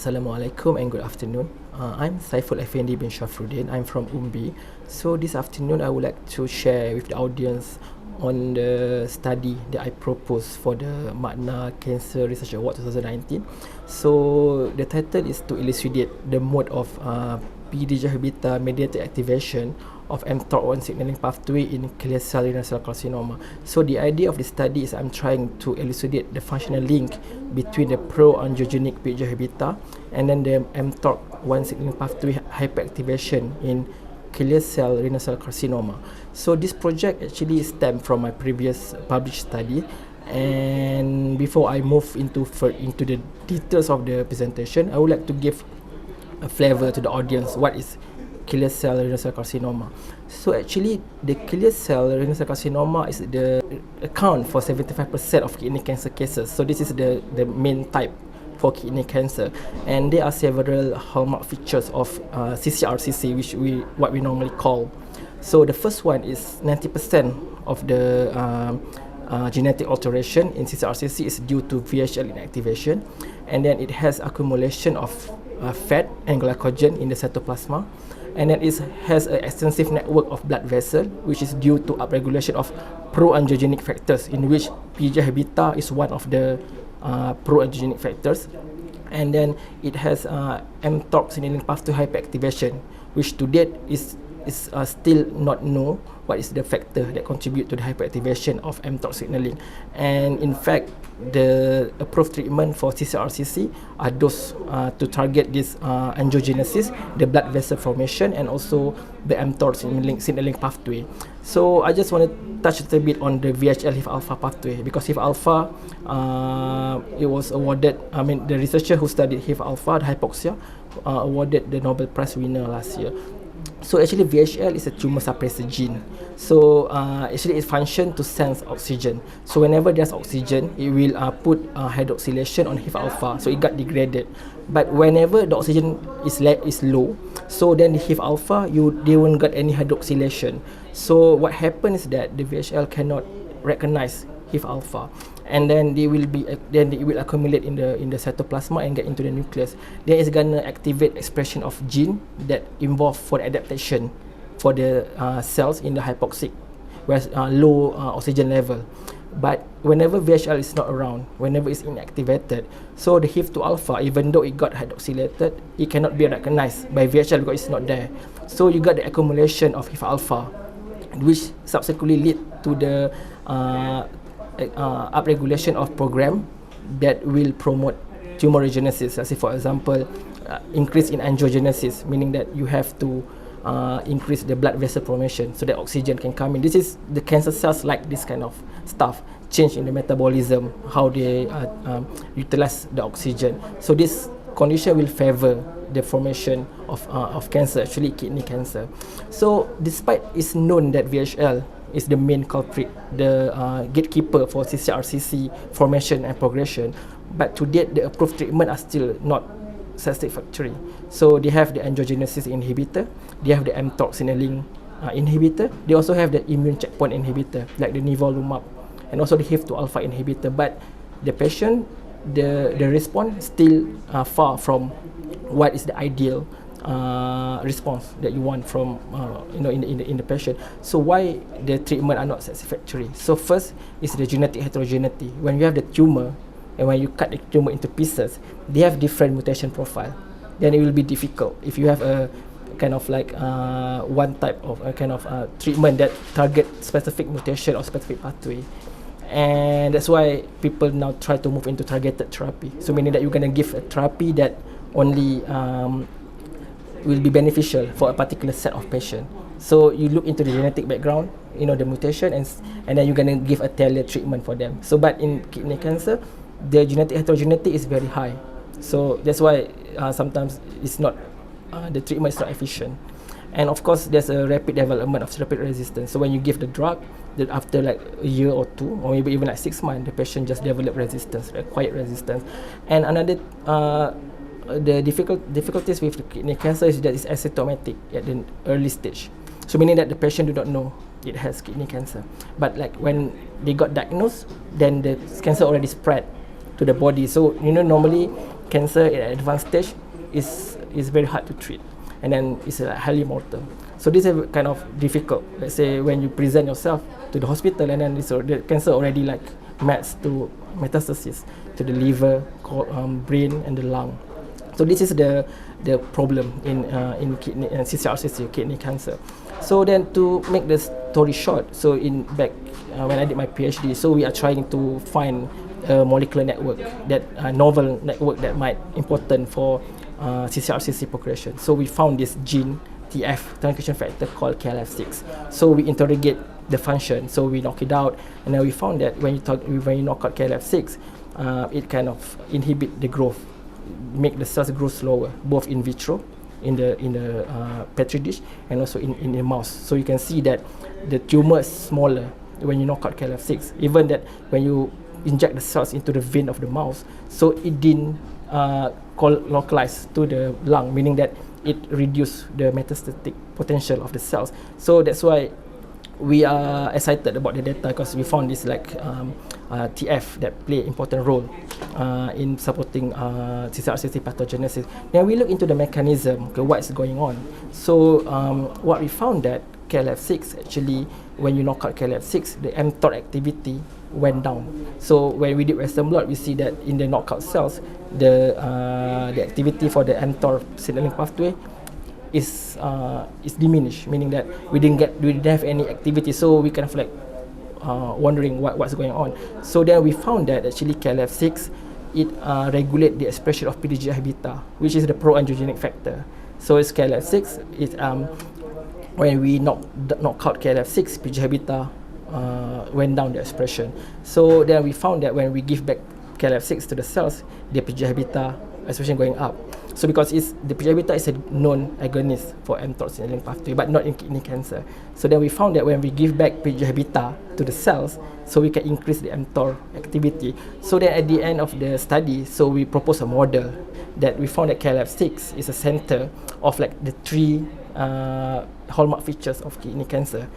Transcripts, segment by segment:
Assalamualaikum and good afternoon. I'm Saiful Effendi Syafruddin. I'm from UMBI. So this afternoon I would like to share with the audience on the study that I proposed for the MAKNA Cancer Research Award 2019. So the title is to elucidate the mode of PDGFB-mediated activation of mTORC1 signaling pathway in clear cell renal cell carcinoma. So the idea of the study is I'm trying to elucidate the functional link between the pro-angiogenic PDGFB and then the mTORC1 signaling pathway hyperactivation in clear cell renal cell carcinoma. So this project actually stemmed from my previous published study. And before I move into the details of the presentation, I would like to give a flavor to the audience what is clear cell renal cell carcinoma. So actually the clear cell renal cell carcinoma is the account for 75% of kidney cancer cases. So this is the main type for kidney cancer, and there are several hallmark features of CCRCC, which what we normally call. So the first one is 90% of the genetic alteration in CCRCC is due to VHL inactivation, and then it has accumulation of fat and glycogen in the cytoplasma, and then it has an extensive network of blood vessel, which is due to upregulation of pro-angiogenic factors, in which PDGFB is one of the pro-angiogenic factors. And then it has mTORC signaling pathway hyperactivation, which to date is still not known what is the factor that contribute to the hyperactivation of mTORC signaling. And in fact, the approved treatment for CCRCC are those to target this angiogenesis, the blood vessel formation, and also the mTORC signaling pathway. So I just want to touch a little bit on the VHL HIF alpha pathway, because HIF alpha, it was awarded, the researcher who studied HIF alpha, the hypoxia, awarded the Nobel Prize winner last year. So actually VHL is a tumor suppressor gene. So actually it functions to sense oxygen. So whenever there's oxygen, it will put hydroxylation on HIF alpha, so it got degraded. But whenever the oxygen is low, so then the HIF alpha, they won't get any hydroxylation. So what happens is that the VHL cannot recognize HIF alpha, and then it will accumulate in the cytoplasma and get into the nucleus. Then it's gonna activate expression of gene that involved for the adaptation for the cells in the hypoxic, whereas low oxygen level. But whenever VHL is not around, whenever it's inactivated, so the HIF2 alpha, even though it got hydroxylated, it cannot be recognized by VHL because it's not there. So you got the accumulation of HIF alpha, which subsequently lead to the upregulation of program that will promote tumorigenesis. Let's say, for example, increase in angiogenesis, meaning that you have to increase the blood vessel formation so that oxygen can come in. This is the cancer cells like this kind of stuff, change in the metabolism, how they utilize the oxygen. So this condition will favor the formation of cancer, actually kidney cancer. So despite it's known that VHL is the main culprit, the gatekeeper for CCRCC formation and progression, but to date the approved treatment are still not satisfactory. So they have the angiogenesis inhibitor, they have the mTORC signaling inhibitor, they also have the immune checkpoint inhibitor like the nivolumab, and also the HIF2 alpha inhibitor. But the patient, the response still far from what is the ideal response that you want from in the patient. So why the treatment are not satisfactory? So first is the genetic heterogeneity. When you have the tumor and when you cut the tumor into pieces, they have different mutation profile. Then it will be difficult if you have a kind of like one type of treatment that target specific mutation or specific pathway. And that's why people now try to move into targeted therapy. So meaning that you're gonna give a therapy that only will be beneficial for a particular set of patients. So you look into the genetic background, the mutation, and then you're gonna give a tailored treatment for them. So but in kidney cancer, the genetic heterogeneity is very high. So that's why sometimes it's not the treatment is not efficient. And of course, there's a rapid development of therapeutic resistance. So when you give the drug, that after like a year or two, or maybe even like 6 months, the patient just develop resistance, acquired resistance. And another the difficulties with the kidney cancer is that it's asymptomatic at the early stage. So meaning that the patient do not know it has kidney cancer. But like when they got diagnosed, then the cancer already spread to the body. So normally cancer at an advanced stage is very hard to treat, and then it's highly mortal. So this is kind of difficult. Let's say when you present yourself to the hospital, and then the cancer already like mets to metastasis to the liver, brain, and the lung. So this is the problem in kidney and CCRCC, kidney cancer. So then to make the story short, so in back when I did my PhD, so we are trying to find a molecular network, that novel network that might important for CCRCC progression. So we found this gene TF, transcription factor, called KLF6. So we interrogate the function, so we knock it out, and then we found that when you knock out KLF6, it kind of inhibit the growth, make the cells grow slower, both in vitro, in the petri dish, and also in the mouse. So you can see that the tumor is smaller when you knock out KLF6. Even that when you inject the cells into the vein of the mouse, so it didn't localize to the lung, meaning that it reduced the metastatic potential of the cells. So that's why we are excited about the data, because we found this like TF that play important role in supporting CCRCC pathogenesis. Then we look into the mechanism, okay, what is going on. So what we found that KLF6 actually, when you knock out KLF6, the mTOR activity went down. So when we did Western blot, we see that in the knockout cells, the activity for the mTOR signaling pathway is diminished, meaning that we didn't have any activity. So we kind of like wondering what's going on. So then we found that actually KLF6, it regulate the expression of PDGFB-beta, which is the pro-angiogenic factor. So it's KLF6. It when we knock out KLF6, PDGFB-beta went down the expression. So then we found that when we give back KLF6 to the cells, the PDGFB-beta expression going up. So because the PDGFB-beta is a known agonist for mTOR signaling pathway, but not in kidney cancer. So then we found that when we give back PDGFB-beta to the cells, so we can increase the mTOR activity. So then at the end of the study, so we proposed a model that we found that KLF6 is a center of like the three hallmark features of kidney cancer,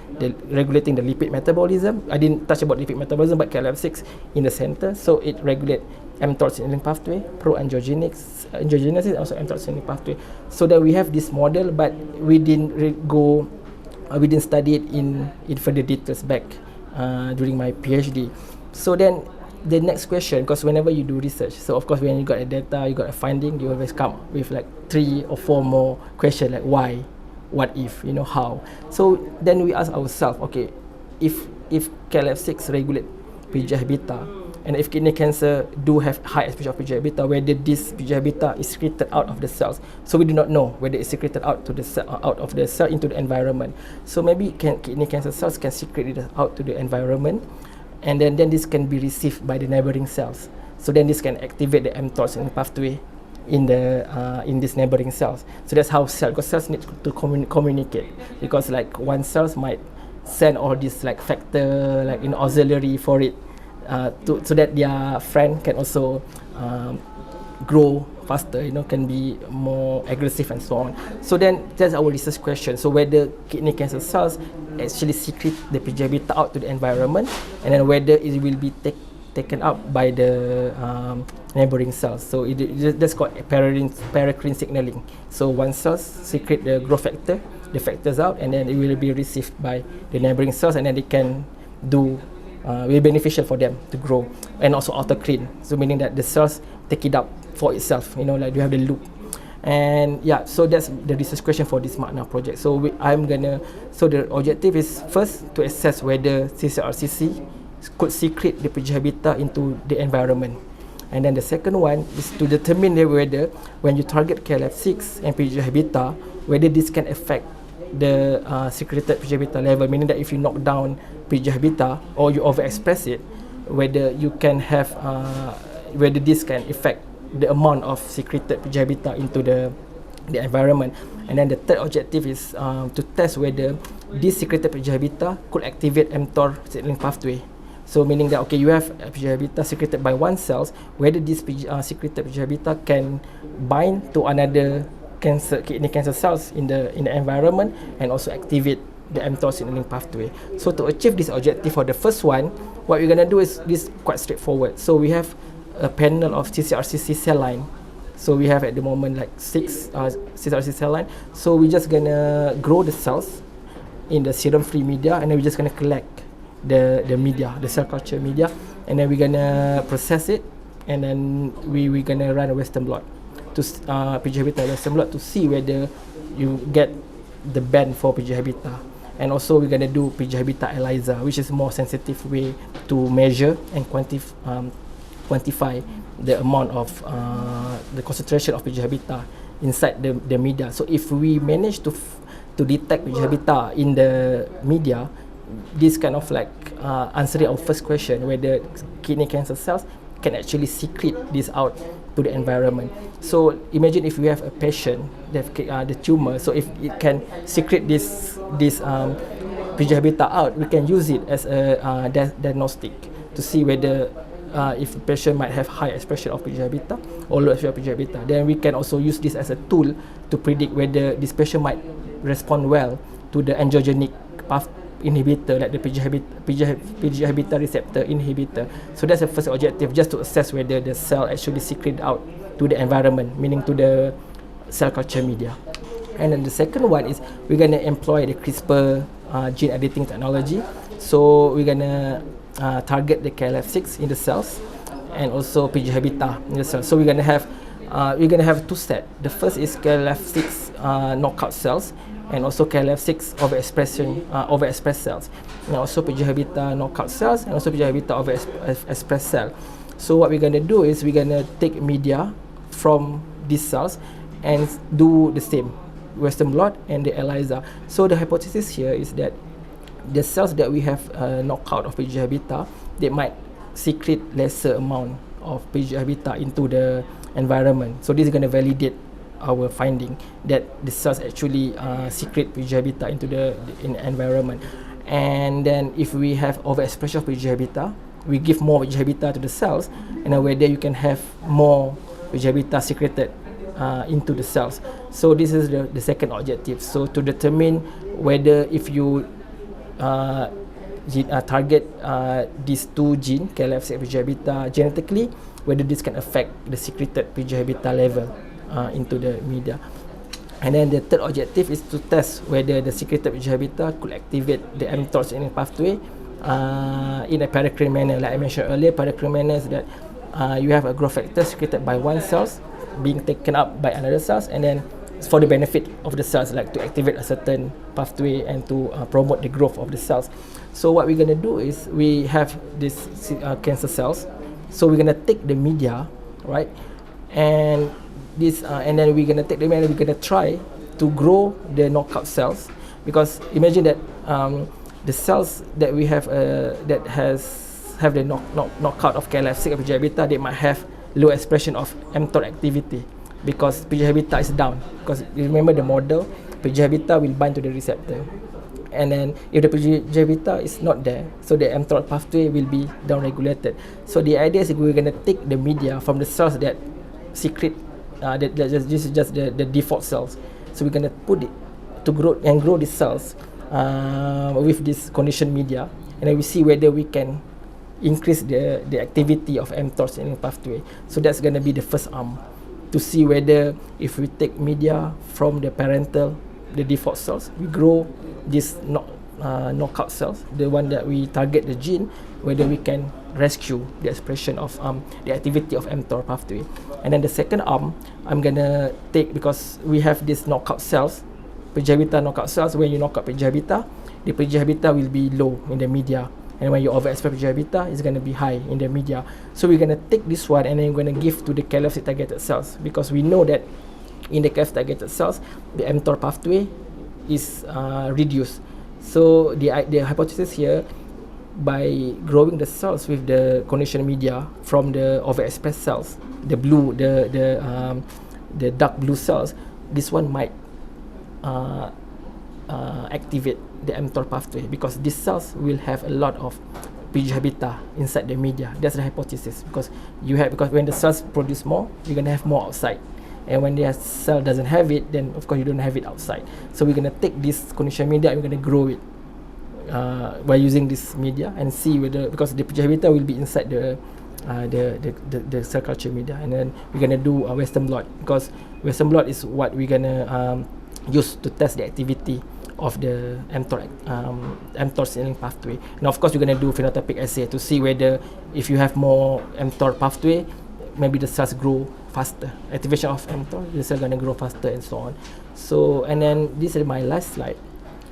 regulating the lipid metabolism. I didn't touch about lipid metabolism, but KLF6 in the center, so it regulates mTOR signaling pathway, pro-angiogenesis, and also mTOR signaling pathway. So that we have this model, but we didn't we didn't study it in further details back during my PhD. So then the next question, because whenever you do research, so of course when you got a data, you got a finding, you always come with like 3 or 4 more questions, like why, what if, how. So then we ask ourselves, okay, if KLF6 regulate PDGFB-beta, and if kidney cancer do have high expression of PDGFB-beta, whether this PDGFB-beta is secreted out of the cells. So we do not know whether it's secreted out to the out of the cell into the environment. So maybe kidney cancer cells can secrete it out to the environment, and then this can be received by the neighboring cells. So then this can activate the mTOR signaling pathway in these neighboring cells. So that's how because cells need to communicate, because like one cells might send all these like factor like auxiliary for it so that their friend can also grow faster, can be more aggressive and so on. So then that's our research question. So whether kidney cancer cells actually secrete the PDGFB-beta out to the environment, and then whether it will be taken up by the neighboring cells. So that's called paracrine signaling. So one cell secrete the growth factor, the factors out, and then it will be received by the neighboring cells, and then it can do will be beneficial for them to grow, and also autocrine. So meaning that the cells take it up for itself. Like you have the loop. And yeah, so that's the research question for this MAKNA project. So so the objective is first to assess whether CCRCC could secrete the PDGFB-beta into the environment. And then the second one is to determine whether when you target KLF6 and PDGFB-beta, whether this can affect the secreted PDGFB-beta level, meaning that if you knock down PDGFB-beta or you overexpress it, whether you can have whether this can affect the amount of secreted PDGFB-beta into the environment. And then the third objective is to test whether this secreted PDGFB-beta could activate mTOR signaling pathway, So meaning that, okay, you have PDGFB secreted by one cells, whether this secreted PDGFB can bind to another kidney cancer cells in the environment and also activate the mTOR signaling pathway. So to achieve this objective for the first one, what we're gonna do is this quite straightforward. So we have a panel of CCRCC cell line. So we have at the moment like 6 CCRCC cell line. So we're just gonna grow the cells in the serum-free media, and then we're just gonna collect the media, the cell culture media, and then we're gonna process it, and then we're gonna run a Western blot to PDGFB Western blot to see whether you get the band for PDGFB. And also we're gonna do PDGFB ELISA, which is more sensitive way to measure and quantify the amount of the concentration of PDGFB inside the media. So if we manage to detect PDGFB in the media, this kind of like answering our first question, whether kidney cancer cells can actually secrete this out to the environment. So imagine if we have a patient that the tumor, so if it can secrete this PDGFB out, we can use it as a diagnostic to see whether if the patient might have high expression of PDGFB or low expression of PDGFB. Then we can also use this as a tool to predict whether this patient might respond well to the angiogenic path inhibitor, like the PDGFB receptor inhibitor. So that's the first objective, just to assess whether the cell actually secrete out to the environment, meaning to the cell culture media. And then the second one is we're gonna employ the CRISPR gene editing technology. So we're gonna target the KLF6 in the cells and also PDGFB in the cells. So we're gonna have two sets. The first is KLF6 knockout cells, and also KLF6 overexpressed cells, and also PDGFB knockout cells, and also PDGFB overexpressed cell. So what we're gonna do is we're gonna take media from these cells and do the same Western blot and the ELISA. So the hypothesis here is that the cells that we have knockout of PDGFB, they might secrete lesser amount of PDGFB into the environment. So this is going to validate our finding that the cells actually secrete PDGFB into the environment. And then if we have overexpression of PDGFB, we give more PDGFB to the cells, and then whether you can have more PDGFB secreted into the cells. So this is the second objective. So to determine whether if you target these two genes, KLF6 and PDGFB genetically, whether this can affect the secreted PDGFB level into the media. And then the third objective is to test whether the secreted PDGFB could activate the mTOR signaling pathway in a paracrine manner. Like I mentioned earlier, paracrine manner is that you have a growth factor secreted by one cells being taken up by another cells, and then for the benefit of the cells, like to activate a certain pathway and to promote the growth of the cells. So what we're going to do is we have these cancer cells. So we're going to take the media, right, and this and then we're going to take the media and we're going to try to grow the knockout cells, because imagine that the cells that we have that have the knockout of KLF6 and PDGFB, they might have low expression of mTOR activity because PDGFB is down. Because you remember the model, PDGFB will bind to the receptor, and then if the PDGFB is not there, so the mTOR pathway will be down-regulated. So the idea is we're going to take the media from the cells that secrete, this is just the default cells. So we're going to put it to grow these cells with this conditioned media, and then we see whether we can increase the activity of mTOR signaling pathway. So that's going to be the first arm, to see whether if we take media from the parental, the default cells, we grow these knockout cells, the one that we target the gene, whether we can rescue the expression of the activity of mTOR pathway. And then the second arm, I'm gonna take, because we have these knockout cells, PDGFB knockout cells. When you knock out PDGFB, the PDGFB will be low in the media, and when you overexpress PDGFB, it's going to be high in the media. So we're going to take this one and then we're going to give to the KLF6 targeted cells, because we know that in the KLF targeted cells, the mTOR pathway is reduced. So the hypothesis here, by growing the cells with the conditioned media from the overexpressed cells, the blue, the dark blue cells, this one might activate the mTOR pathway, because these cells will have a lot of PG habitat inside the media. That's the hypothesis, because when the cells produce more, you're gonna have more outside, and when the cell doesn't have it, then of course you don't have it outside. So we're gonna take this condition media and we're gonna grow it by using this media and see whether, because the PG habitat will be inside the cell culture media, and then we're gonna do a Western blot, because Western blot is what we're gonna use to test the activity of the mTOR signaling pathway. And of course we're gonna do phenotypic assay to see whether if you have more mTOR pathway, maybe the cells grow faster. Activation of mTOR, the cell gonna grow faster and so on. So, and then this is my last slide.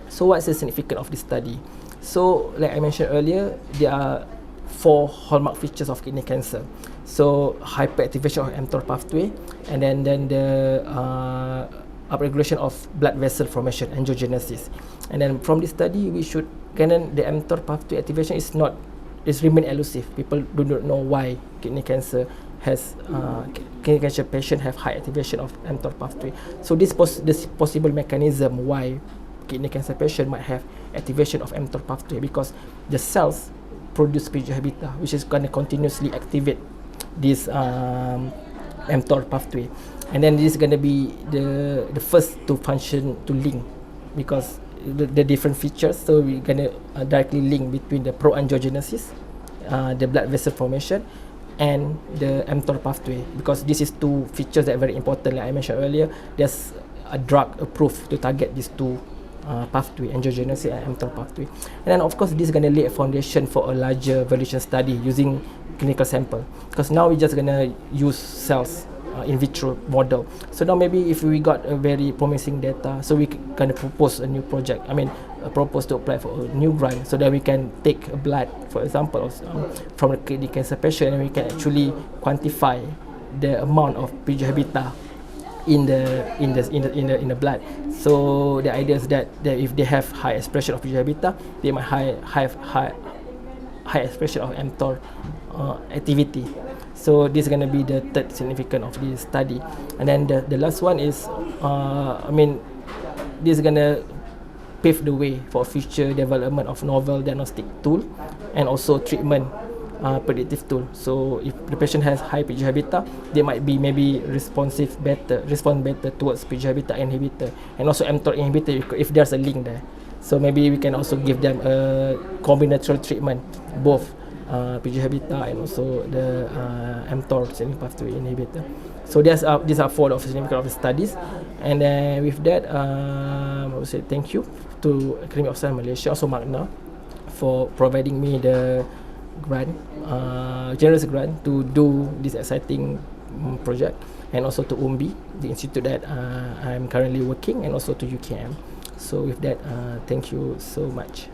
So what's the significance of this study? So like I mentioned earlier, there are 4 hallmark features of kidney cancer. So hyperactivation of mTOR pathway, and then the upregulation of blood vessel formation, angiogenesis. And then from this study, we should, the mTOR pathway activation is remain elusive. People do not know why kidney cancer patient have high activation of mTOR pathway. So this possible mechanism why kidney cancer patient might have activation of mTOR pathway, because the cells produce PG habitat, which is going to continuously activate this mTOR pathway, and then this is going to be the first to function to link, because the different features. So we're going to directly link between the pro-angiogenesis, the blood vessel formation, and the mTOR pathway, because this is 2 features that are very important. Like I mentioned earlier, there's a drug approved to target these 2 pathway, angiogenesis and mTOR pathway. And then of course this is going to lay a foundation for a larger validation study using clinical sample, because now we're just going to use cells in vitro model. So now maybe if we got a very promising data, so we can propose a new project, propose to apply for a new grant, so that we can take a blood, for example, from a kidney cancer patient, and we can actually quantify the amount of PG habitat in the blood. So the idea is that if they have high expression of PG habitat, they might have high expression of mTOR activity. So this is going to be the third significance of this study. And then the last one is, this is going to pave the way for future development of novel diagnostic tool and also treatment predictive tool. So if the patient has high PG habitat, they might be maybe respond better towards PG habitat inhibitor and also mTOR inhibitor if there's a link there. So maybe we can also give them a combinatorial treatment, both PG habitat and also the mTOR signaling pathway inhibitor. So these are 4 of the significant of studies. And then with that, I would say thank you to Academy of Science Malaysia, also MAKNA, for providing me the grant, generous grant to do this exciting project, and also to UMBI, the institute that I'm currently working, and also to UKM. So with that, thank you so much.